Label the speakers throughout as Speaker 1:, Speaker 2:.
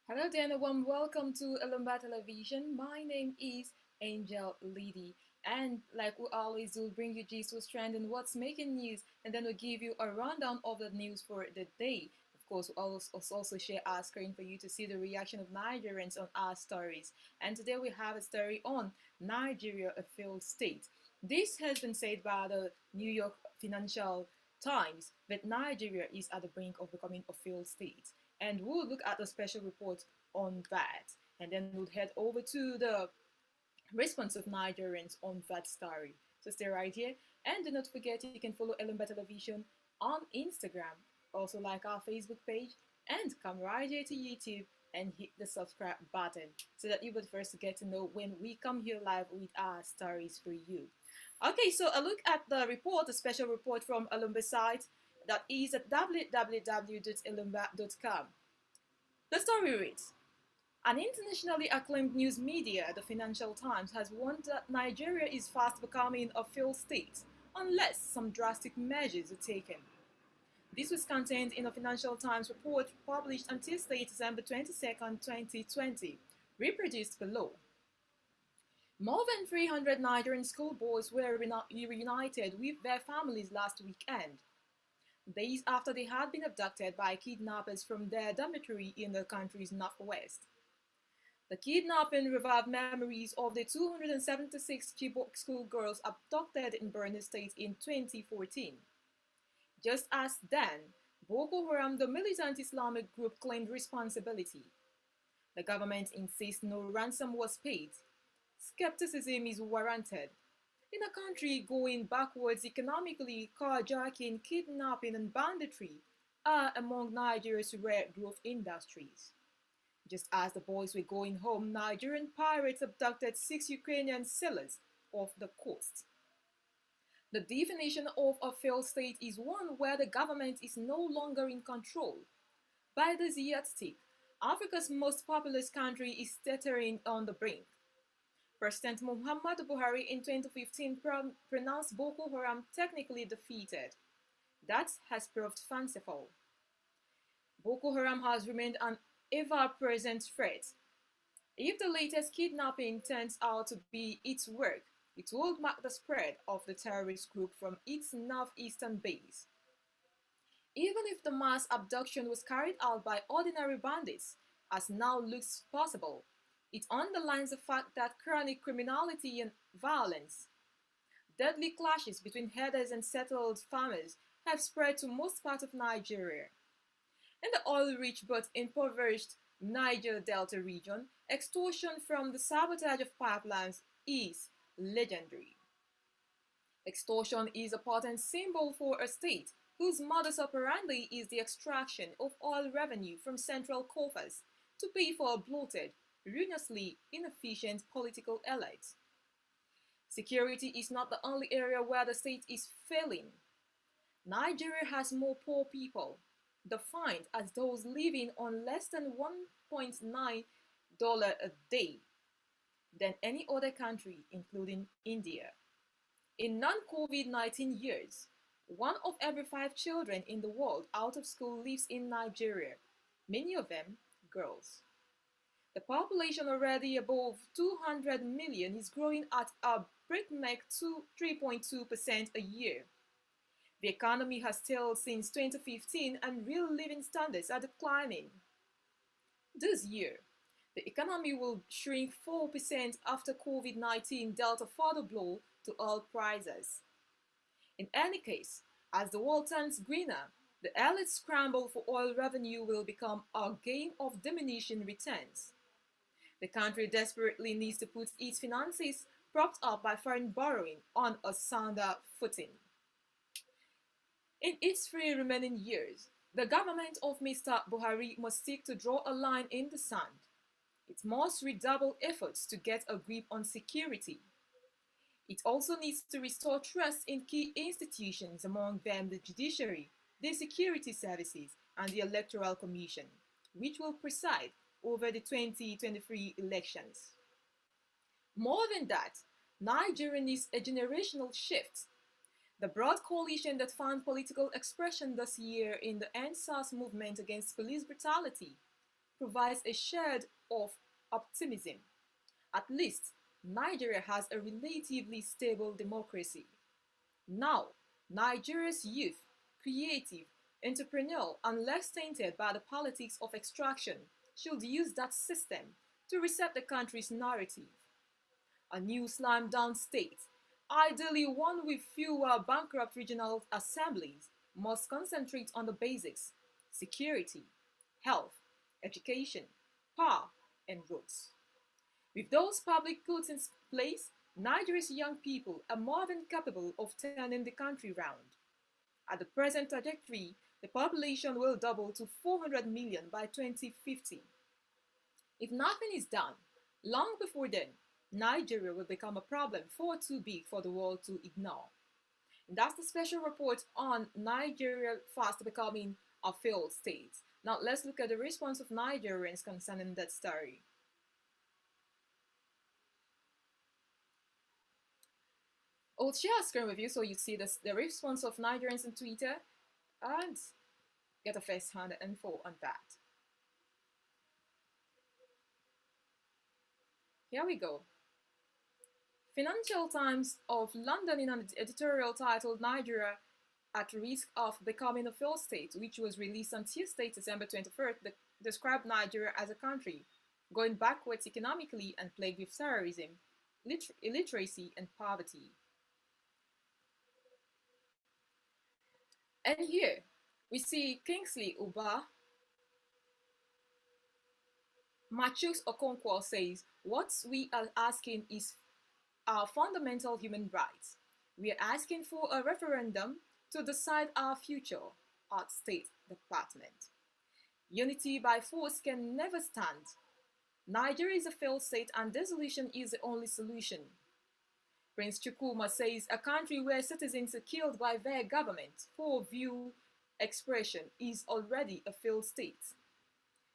Speaker 1: Hello there and a warm welcome to Alumba Television. My name is Angel Lady, and like we always do, bring you gist what's trending, what's making news, and then we'll give you a rundown of the news for the day. Of course, we'll also share our screen for you to see the reaction of Nigerians on our stories. And today we have a story on Nigeria, a failed state. This has been said by the New York Financial Times that Nigeria is at the brink of becoming a failed state, and we'll look at a special report on that, and then we'll head over to the response of Nigerians on that story. So stay right here, and do not forget you can follow Elumba Television on Instagram, also like our Facebook page, and come right here to YouTube and hit the subscribe button so that you will first get to know when we come here live with our stories for you. Okay, so a look at the report, a special report from Alumba site that is at www.elumba.com. The story reads: an internationally acclaimed news media, the Financial Times, has warned that Nigeria is fast becoming a failed state unless some drastic measures are taken. This was contained in a Financial Times report published on Tuesday, December 22nd, 2020, reproduced below. More than 300 Nigerian schoolboys were reunited with their families last weekend, days after they had been abducted by kidnappers from their dormitory in the country's northwest. The kidnapping revived memories of the 276 Chibok schoolgirls abducted in Borno State in 2014. Just as then, Boko Haram, the militant Islamic group, claimed responsibility. The government insists no ransom was paid. Skepticism is warranted. In a country going backwards economically, carjacking, kidnapping, and banditry are among Nigeria's rare growth industries. Just as the boys were going home, Nigerian pirates abducted 6 Ukrainian sailors off the coast. The definition of a failed state is one where the government is no longer in control. By this yardstick, Africa's most populous country is teetering on the brink. President Muhammadu Buhari in 2015 pronounced Boko Haram technically defeated. That has proved fanciful. Boko Haram has remained an ever-present threat. If the latest kidnapping turns out to be its work, it will mark the spread of the terrorist group from its northeastern base. Even if the mass abduction was carried out by ordinary bandits, as now looks possible, it underlines the fact that chronic criminality and violence, deadly clashes between herders and settled farmers have spread to most parts of Nigeria. In the oil-rich but impoverished Niger Delta region, extortion from the sabotage of pipelines is legendary. Extortion is a potent symbol for a state whose modus operandi is the extraction of oil revenue from central coffers to pay for a bloated, ruinously inefficient political elite. Security is not the only area where the state is failing. Nigeria has more poor people, defined as those living on less than $1.9 a day, than any other country, including India. In non-COVID-19 years, 1 of every 5 children in the world out of school lives in Nigeria, many of them girls. The population, already above 200 million, is growing at a breakneck 3.2% a year. The economy has stalled since 2015 and real living standards are declining. This year, the economy will shrink 4% after COVID-19 dealt a further blow to oil prices. In any case, as the world turns greener, the elite scramble for oil revenue will become a game of diminishing returns. The country desperately needs to put its finances, propped up by foreign borrowing, on a sounder footing. In its 3 remaining years, the government of Mr. Buhari must seek to draw a line in the sand. It must redouble efforts to get a grip on security. It also needs to restore trust in key institutions, among them the judiciary, the security services, and the Electoral Commission, which will preside over the 2023 elections. More than that, Nigeria needs a generational shift. The broad coalition that found political expression this year in the End SARS movement against police brutality provides a shade of optimism. At least, Nigeria has a relatively stable democracy. Now, Nigeria's youth, creative, entrepreneurial, and less tainted by the politics of extraction, should use that system to reset the country's narrative. A new slam dunk state, ideally one with fewer bankrupt regional assemblies, must concentrate on the basics: security, health, education, power, and roads. With those public goods in place, Nigeria's young people are more than capable of turning the country round. At the present trajectory, the population will double to 400 million by 2050. If nothing is done, long before then, Nigeria will become a problem far too big for the world to ignore. And that's the special report on Nigeria fast becoming a failed state. Now let's look at the response of Nigerians concerning that story. I'll share a screen with you so you see the response of Nigerians on Twitter and get a first-hand info on that. Here we go. Financial Times of London, in an editorial titled Nigeria at Risk of Becoming a Failed State, which was released on Tuesday, December 21st, described Nigeria as a country going backwards economically and plagued with terrorism, illiteracy, and poverty. And here we see Kingsley Uba. Machus Okonkwo says, what we are asking is our fundamental human rights. We are asking for a referendum to decide our future, at State Department. Unity by force can never stand. Nigeria is a failed state and dissolution is the only solution. Prince Chukwuma says a country where citizens are killed by their government for view expression is already a failed state.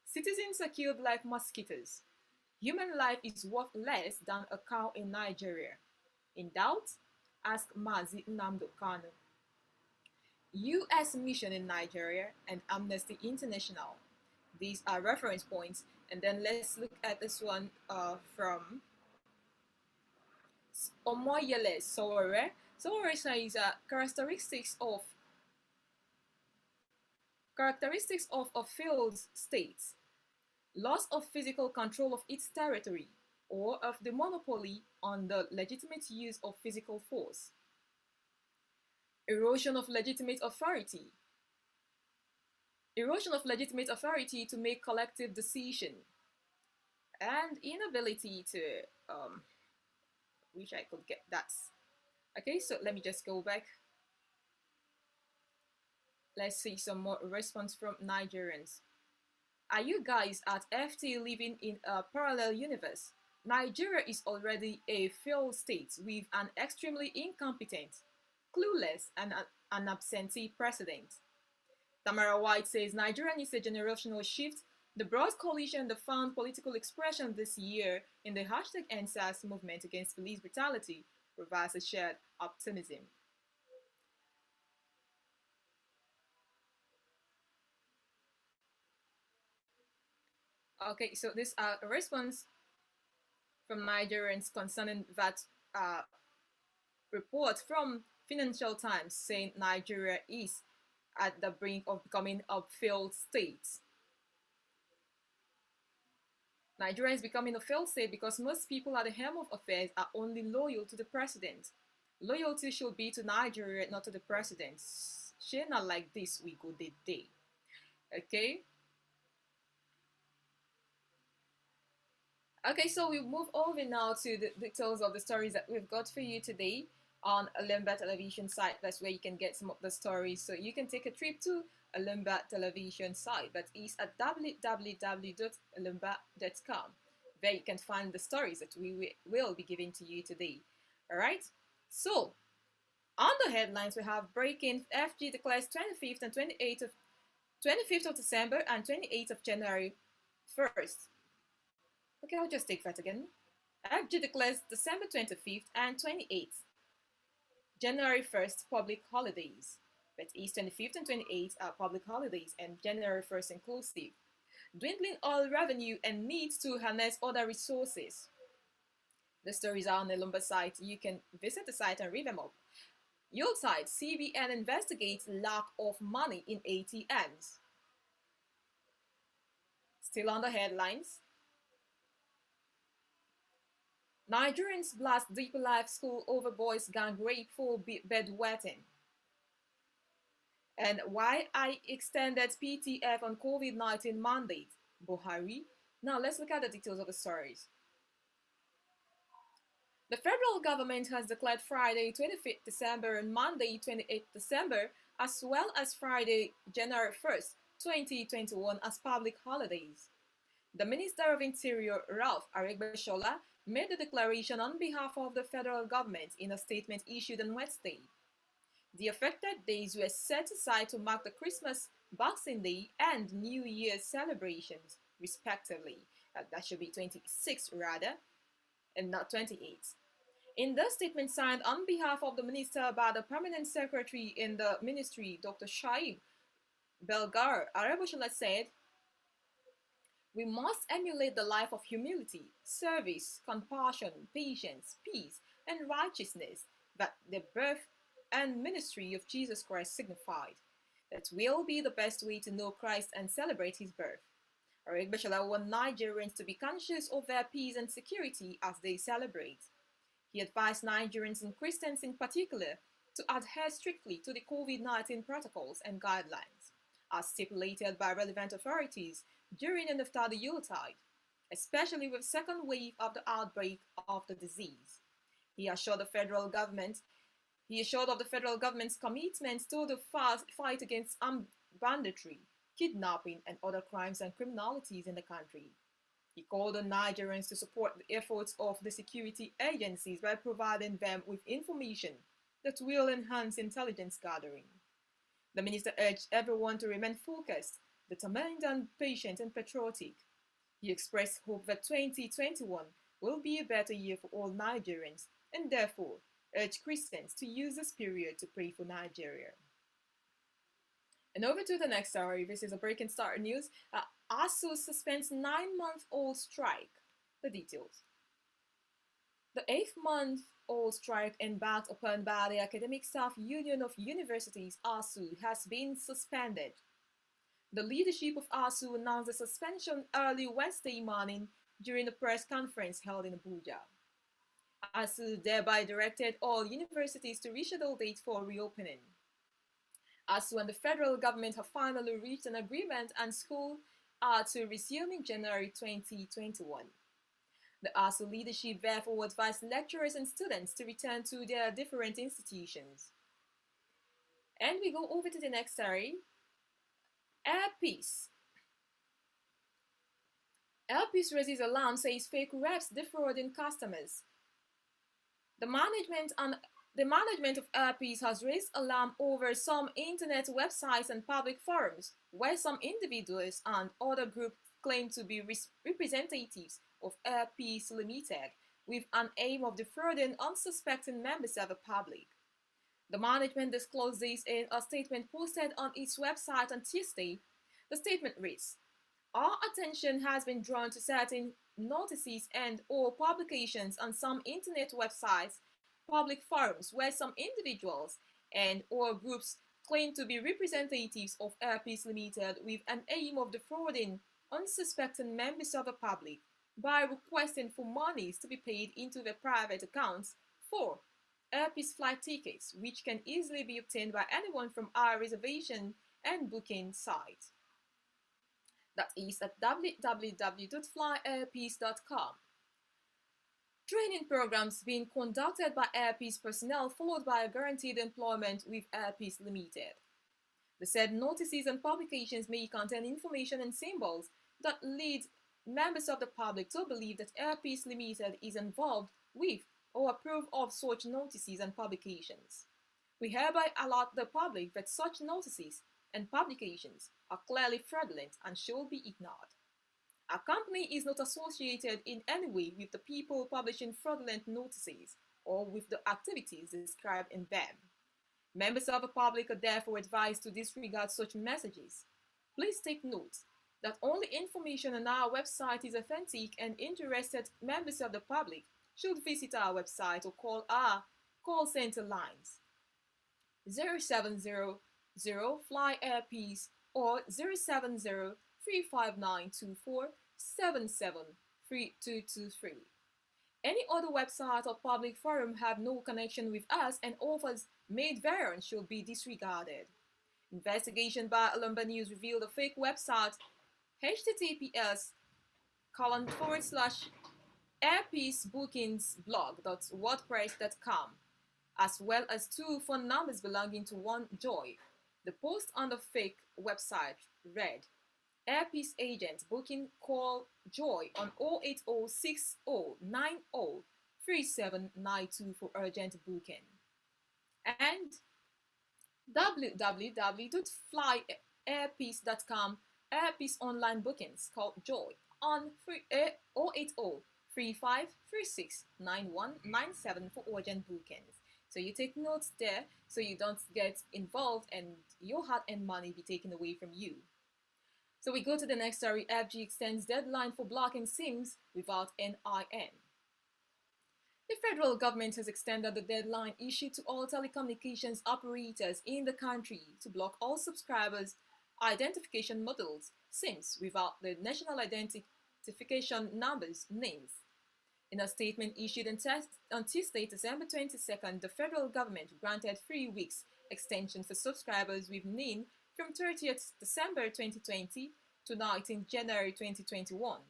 Speaker 1: Citizens are killed like mosquitoes. Human life is worth less than a cow in Nigeria. In doubt? Ask Mazi Nnamdi Kanu. U.S. mission in Nigeria and Amnesty International. These are reference points. And then let's look at this one from Omoyele Sowore. Sowore says characteristics of a failed state: loss of physical control of its territory or of the monopoly on the legitimate use of physical force, erosion of legitimate authority to make collective decision, and inability to wish I could get that. Okay, so let me just go back. Let's see some more response from Nigerians. Are you guys at FT living in a parallel universe? Nigeria is already a failed state with an extremely incompetent, clueless, and an absentee president. Tamara White says Nigeria needs a generational shift. The broad coalition that found political expression this year in the #EndSARS movement against police brutality provides a shared optimism. Okay, so this a response from Nigerians concerning that report from Financial Times saying Nigeria is at the brink of becoming a failed state. Nigeria is becoming a failed state because most people at the helm of affairs are only loyal to the president. Loyalty should be to Nigeria, not to the president. She not like this, we go the day. Okay? Okay, so we move over now to the details of the stories that we've got for you today on Alemba television site. That's where you can get some of the stories. So you can take a trip to Alemba television site. That is at www.alemba.com. There you can find the stories that we will be giving to you today. All right. So on the headlines, we have breaking: FG declares 25th and 25th of December and 28th of January 1st. Okay, I'll just take that again. FG declares December 25th and 28th, January 1st public holidays. That is 25th and 28th are public holidays and January 1st inclusive. dwindling oil revenue, and needs to harness other resources. The stories are on the Lumber site. You can visit the site and read them up. Yield side, CBN investigates lack of money in ATMs. Still on the headlines. Nigerians blast Deeper Life School over boys gang rape for bedwetting. And why I extended PTF on COVID-19 mandate, Buhari. Now let's look at the details of the stories. The federal government has declared Friday 25th December and Monday 28th December, as well as Friday January 1st, 2021 as public holidays. The Minister of Interior, Ralph Aregbesola, made the declaration on behalf of the federal government in a statement issued on Wednesday. The affected days were set aside to mark the Christmas, Boxing Day, and New Year's celebrations, respectively. That should be 26 rather, and not 28. In the statement signed on behalf of the minister by the permanent secretary in the ministry, Dr. Shaib Belgar, Aregbesola said, "We must emulate the life of humility, service, compassion, patience, peace, and righteousness that the birth and ministry of Jesus Christ signified. That will be the best way to know Christ and celebrate his birth." Aregbesola warned Nigerians to be conscious of their peace and security as they celebrate. He advised Nigerians and Christians in particular to adhere strictly to the COVID-19 protocols and guidelines, as stipulated by relevant authorities during and after the Yuletide, especially with the second wave of the outbreak of the disease. He assured of the federal government's commitment to the fight against banditry, kidnapping, and other crimes and criminalities in the country. He called on Nigerians to support the efforts of the security agencies by providing them with information that will enhance intelligence gathering. The minister urged everyone to remain focused, determined, and patient and patriotic. He expressed hope that 2021 will be a better year for all Nigerians and therefore urged Christians to use this period to pray for Nigeria. And over to the next story. This is a breaking star news. ASUU suspends 9-month-old strike. The details. The 8-month-old strike embarked upon by the Academic Staff Union of Universities, ASUU, has been suspended. The leadership of ASUU announced the suspension early Wednesday morning during a press conference held in Abuja. ASUU thereby directed all universities to reschedule dates for reopening. ASUU and the federal government have finally reached an agreement and school are to resume in January 2021. The ASUU leadership therefore advised lecturers and students to return to their different institutions. And we go over to the next story. Airpeace. Airpeace raises alarm, says fake reps defrauding customers. The management of Airpeace has raised alarm over some internet websites and public forums where some individuals and other groups claim to be representatives of Airpeace Limited with an aim of defrauding unsuspecting members of the public. The management disclosed this in a statement posted on its website on Tuesday. The statement reads, "Our attention has been drawn to certain notices and/or publications on some internet websites, public forums where some individuals and/or groups claim to be representatives of Airpeace Limited with an aim of defrauding unsuspecting members of the public by requesting for monies to be paid into their private accounts for Airpeace flight tickets, which can easily be obtained by anyone from our reservation and booking site. That is at www.flyairpeace.com. Training programs being conducted by Airpeace personnel followed by a guaranteed employment with Airpeace Limited. The said notices and publications may contain information and symbols that lead members of the public to believe that Airpeace Limited is involved with or approve of such notices and publications. We hereby alert the public that such notices and publications are clearly fraudulent and should be ignored. Our company is not associated in any way with the people publishing fraudulent notices or with the activities described in them. Members of the public are therefore advised to disregard such messages. Please take note that only information on our website is authentic and interested members of the public should visit our website or call our call center lines 0700 Fly Airpeace or 070 359 3223. Any other website or public forum have no connection with us and offers made thereon should be disregarded. Investigation by Alumba News revealed a fake website https://airpeacebookingsblog.wordpress.com as well as two phone numbers belonging to one Joy. The post on the fake website read, Airpeace agent booking call Joy on 08060903792 for urgent booking. And www.flyairpeace.com Airpeace online bookings called Joy on 08035369197 for urgent bookings. So you take notes there so you don't get involved and your heart and money be taken away from you. So we go to the next story. FG extends deadline for blocking SIMs without NIN. The federal government has extended the deadline issued to all telecommunications operators in the country to block all subscribers' identification models, SIMs, without the national identification numbers, NINs. In a statement issued on Tuesday, December 22nd, the federal government granted 3 weeks extension for subscribers with NIN from 30th December 2020 to 19th January 2021.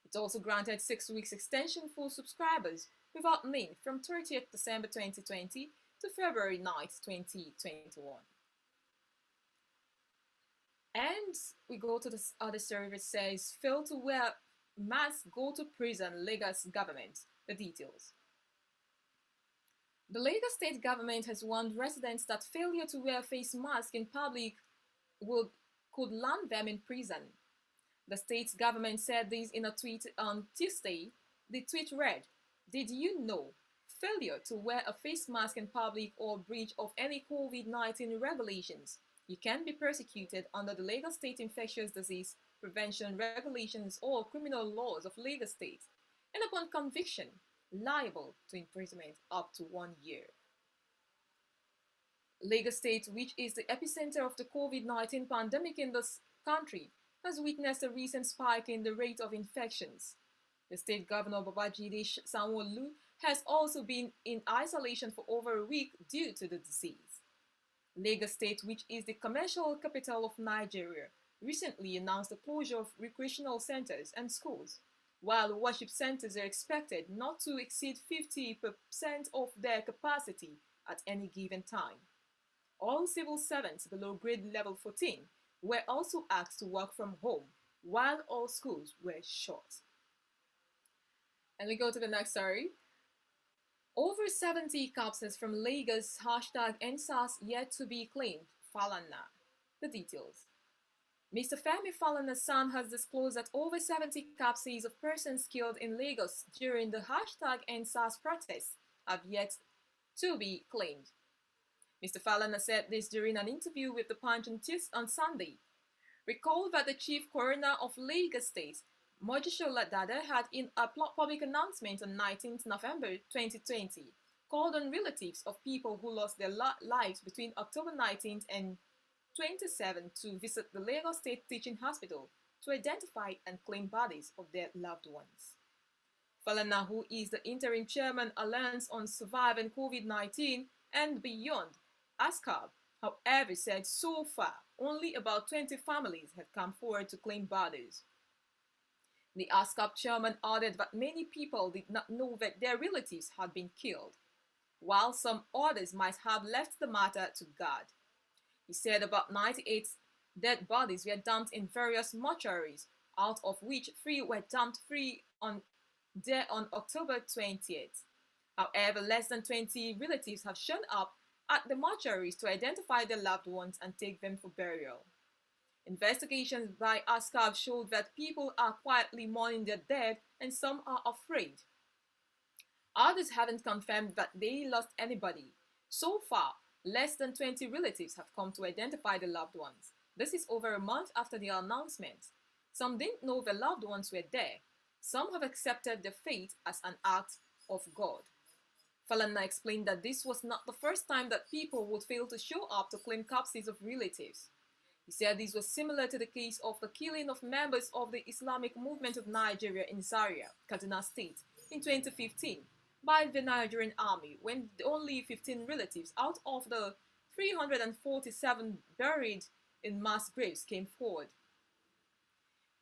Speaker 1: It also granted 6 weeks extension for subscribers without NIN from 30th December 2020 to February 9th, 2021. And we go to this other story that says, fail to wear mask, go to prison, Lagos government. The details. The Lagos state government has warned residents that failure to wear face masks in public could land them in prison. The state's government said this in a tweet on Tuesday. The tweet read, did you know failure to wear a face mask in public or breach of any COVID-19 regulations, you can be persecuted under the Lagos State Infectious Disease Prevention Regulations or criminal laws of Lagos State, and upon conviction, liable to imprisonment up to 1 year. Lagos State, which is the epicenter of the COVID-19 pandemic in this country, has witnessed a recent spike in the rate of infections. The state governor Babajide Sanwo-Olu has also been in isolation for over a week due to the disease. Lagos State, which is the commercial capital of Nigeria, recently announced the closure of recreational centers and schools, while worship centers are expected not to exceed 50% of their capacity at any given time. All civil servants below grade level 14 were also asked to work from home, while all schools were shut. And we go to the next story. Over 70 corpses from Lagos #EndSARS yet to be claimed, Falana. The details. Mr. Femi Falana's son has disclosed that over 70 corpses of persons killed in Lagos during the #EndSARS protests have yet to be claimed. Mr. Falana said this during an interview with The Punch on Sunday. Recall that the chief coroner of Lagos State, Mojisola Dada, had in a public announcement on 19th November 2020 called on relatives of people who lost their lives between October 19th and 27th to visit the Lagos State Teaching Hospital to identify and claim bodies of their loved ones. Falana, who is the interim chairman Alliance on Surviving COVID-19 and Beyond, ASCAB, however, said so far only about 20 families have come forward to claim bodies. The ASCAB chairman added that many people did not know that their relatives had been killed, while some others might have left the matter to God. He said about 98 dead bodies were dumped in various mortuaries, out of which 3 were dumped free on October 20th. However, less than 20 relatives have shown up at the mortuaries to identify their loved ones and take them for burial. Investigations by ASCAB showed that people are quietly mourning their dead and some are afraid. Others haven't confirmed that they lost anybody. So far, less than 20 relatives have come to identify their loved ones. This is over a month after the announcement. Some didn't know their loved ones were there. Some have accepted their fate as an act of God. Falana explained that this was not the first time that people would fail to show up to claim corpses of relatives. He said this was similar to the case of the killing of members of the Islamic Movement of Nigeria in Zaria, Kaduna State, in 2015 by the Nigerian army when only 15 relatives out of the 347 buried in mass graves came forward.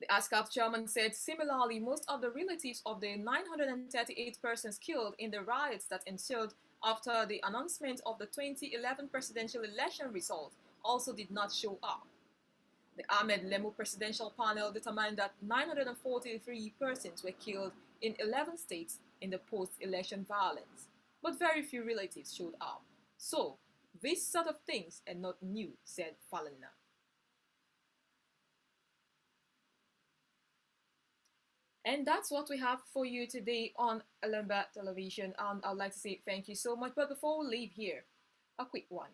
Speaker 1: The ASCAP chairman said similarly, most of the relatives of the 938 persons killed in the riots that ensued after the announcement of the 2011 presidential election result also did not show up. The Ahmed Lemu presidential panel determined that 943 persons were killed in 11 states in the post-election violence, but very few relatives showed up. So, these sort of things are not new, said Falana. And that's what we have for you today on Elumba Television. I'd like to say thank you so much. But before we leave here, a quick one.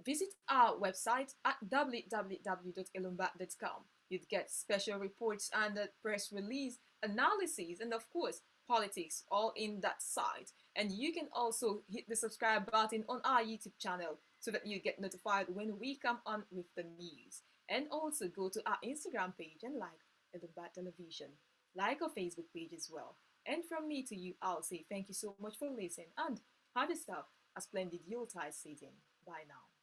Speaker 1: Visit our website at www.elumba.com. You'd get special reports and press release, analyses, and of course, politics all in that site. And you can also hit the subscribe button on our YouTube channel so that you get notified when we come on with the news. And also go to our Instagram page and like Elumba Television. Like our Facebook page as well. And from me to you, I'll say thank you so much for listening and have yourself a splendid Yuletide season. Bye now.